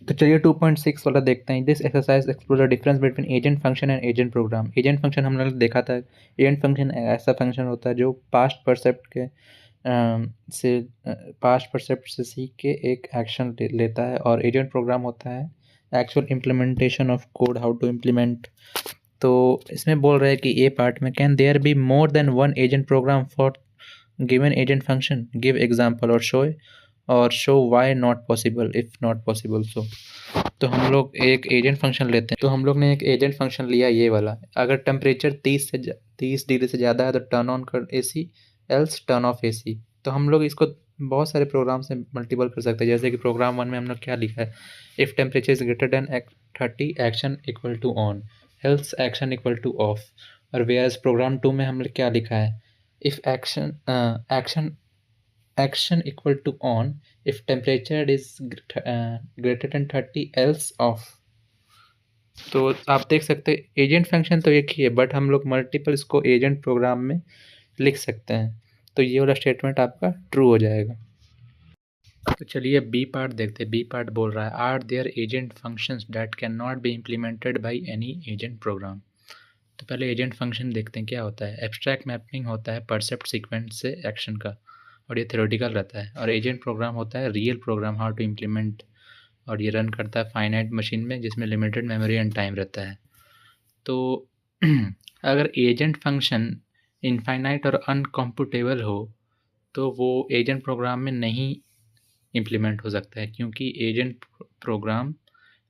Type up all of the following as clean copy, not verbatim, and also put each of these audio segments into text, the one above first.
तो चलिए 2.6 वाला देखते हैं। This exercise explore the difference between agent function and agent program. Agent function हम लोग देखा था। एजेंट फंक्शन ऐसा फंक्शन होता है जो पास्ट परसेप्ट के पास्ट परसेप्ट से सीख के एक एक्शन लेता है, और एजेंट प्रोग्राम होता है actual implementation of code, how to implement. तो इसमें बोल रहे हैं कि ए पार्ट में, can there be more than one agent program for given agent function, give example और show why not possible, if not possible so. तो हम लोग एक एजेंट फंक्शन लेते हैं। तो हम लोग ने एक एजेंट फंक्शन लिया ये वाला। अगर टेम्परेचर 30 डिग्री से ज़्यादा है तो टर्न ऑन कर AC, else turn off AC. तो हम लोग इसको बहुत सारे प्रोग्राम से मल्टीपल कर सकते हैं। जैसे कि प्रोग्राम 1 में हम लोग क्या लिखा है, if temperature is greater than 30 action equal to on, else action equal to off. और वेयर प्रोग्राम 2 में हम लोग क्या लिखा है, if action equal to on, if temperature is greater than 30 else off. तो आप देख सकते हैं एजेंट फंक्शन तो एक ही है, बट हम लोग मल्टीपल इसको एजेंट प्रोग्राम में लिख सकते हैं। तो ये वाला स्टेटमेंट आपका ट्रू हो जाएगा। तो चलिए बी पार्ट देखते हैं। बी पार्ट बोल रहा है, are there agent functions that can not be implemented by any agent program. तो पहले एजेंट फंक्शन देखते हैं क्या होता है। एब्स्ट्रैक्ट मैपिंग होता है परसेप्ट सीक्वेंस से एक्शन का, और ये थ्योरेटिकल रहता है। और एजेंट प्रोग्राम होता है real program, how to implement, और ये रन करता है फाइनाइट मशीन में जिसमें लिमिटेड मेमोरी एंड टाइम रहता है। तो अगर एजेंट फंक्शन इनफाइनाइट और अनकम्प्यूटेबल हो तो वो एजेंट प्रोग्राम में नहीं इम्प्लीमेंट हो सकता है, क्योंकि agent program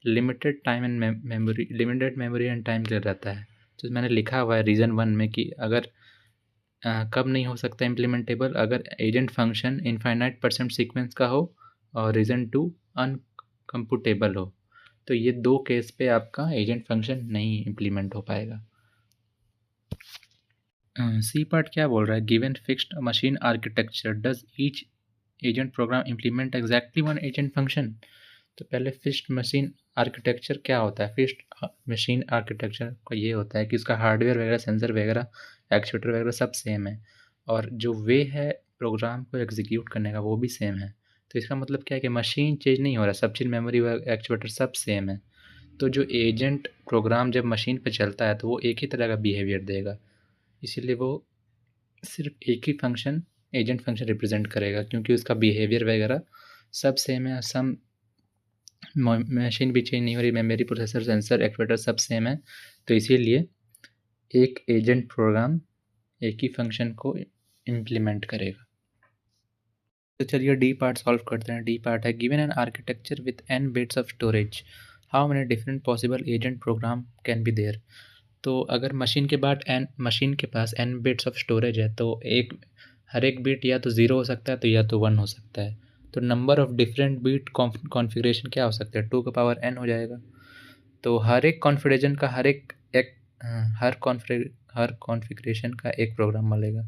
limited time and memory, limited memory and time के रहता है। तो मैंने लिखा हुआ है रीज़न 1 में कि अगर कब नहीं हो सकता इम्प्लीमेंटेबल, अगर agent function infinite percent sequence का हो, और रीज़न 2 अनकम्प्यूटेबल हो। तो ये 2 केस पे आपका एजेंट फंक्शन नहीं इम्प्लीमेंट हो पाएगा। सी पार्ट क्या बोल रहा है, given fixed machine architecture does each agent program implement exactly one agent function. तो पहले फिक्स्ड मशीन आर्किटेक्चर क्या होता है। फिक्स्ड मशीन आर्किटेक्चर का ये होता है कि उसका हार्डवेयर वगैरह, सेंसर वगैरह, एक्चुएटर वगैरह सब सेम है, और जो वे है प्रोग्राम को एग्जीक्यूट करने का वो भी सेम है। तो इसका मतलब क्या है कि मशीन चेंज नहीं हो रहा, सब चीज़ मेमोरी व एक्चुएटर सब सेम है। तो जो एजेंट प्रोग्राम जब मशीन पर चलता है तो वो एक ही तरह का बिहेवियर देगा, इसीलिए वो सिर्फ एक ही फंक्शन एजेंट फंक्शन रिप्रेजेंट करेगा, क्योंकि उसका बिहेवियर वगैरह सब सेम है। सम मशीन भी चेंज नहीं हो रही, मेमोरी, प्रोसेसर, सेंसर, एक्चुएटर सब सेम है। तो इसीलिए एक एजेंट प्रोग्राम एक ही फंक्शन को इम्प्लीमेंट करेगा। तो चलिए डी पार्ट सॉल्व करते हैं। डी पार्ट है, given an architecture with n bits of storage, how many different possible agent program can be there. तो अगर मशीन के पास n बिट्स ऑफ स्टोरेज है तो हर एक बिट या तो 0 हो सकता है तो या तो 1 हो सकता है। तो number of different bit configuration क्या हो सकता है, 2 का पावर n हो जाएगा। तो हर एक कॉन्फ़िगरेशन का हर कॉन्फ़िगरेशन का एक प्रोग्राम मिलेगा।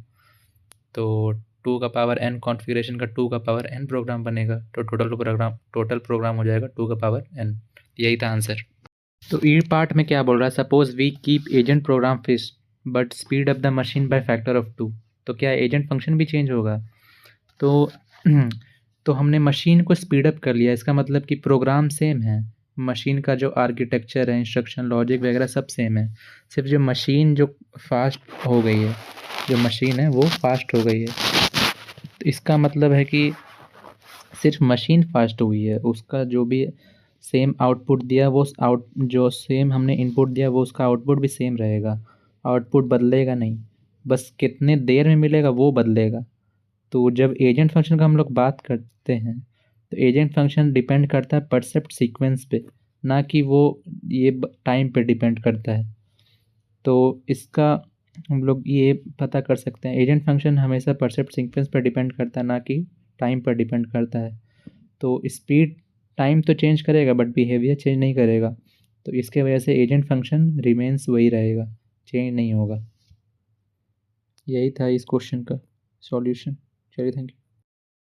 तो 2 का पावर n कॉन्फ़िगरेशन का 2 का पावर n प्रोग्राम बनेगा। तो टोटल प्रोग्राम हो जाएगा 2 का पावर n। यही था आंसर। तो ई पार्ट में क्या बोल रहा है, suppose we keep agent program fixed but speed up the machine by factor of 2। तो क्या एजेंट फंक्शन भी चेंज होगा। तो तो हमने मशीन को स्पीड अप कर लिया, इसका मतलब कि प्रोग्राम सेम है, मशीन का जो आर्किटेक्चर है, इंस्ट्रक्शन, लॉजिक वगैरह सब सेम है। सिर्फ जो मशीन जो फास्ट हो गई है, जो मशीन है वो फास्ट हो गई है। तो इसका मतलब है कि सिर्फ मशीन फास्ट हुई है, उसका जो भी सेम आउटपुट दिया वो जो सेम हमने इनपुट दिया वो उसका आउटपुट भी सेम रहेगा। आउटपुट बदलेगा नहीं, बस कितने देर में मिलेगा वो बदलेगा। तो जब एजेंट फंक्शन का हम लोग बात करते हैं तो एजेंट फंक्शन डिपेंड करता है परसेप्ट सीक्वेंस पे, ना कि वो ये टाइम पे डिपेंड करता है। तो इसका हम लोग ये पता कर सकते हैं, एजेंट फंक्शन हमेशा परसेप्ट सीक्वेंस पर डिपेंड करता है, ना कि टाइम पर डिपेंड करता है। तो स्पीड टाइम तो चेंज करेगा बट बिहेवियर चेंज नहीं करेगा। तो इसके वजह से एजेंट फंक्शन रिमेंस वही रहेगा, चेंज नहीं होगा। यही था इस क्वेश्चन का सॉल्यूशन। चलिए, थैंक यू।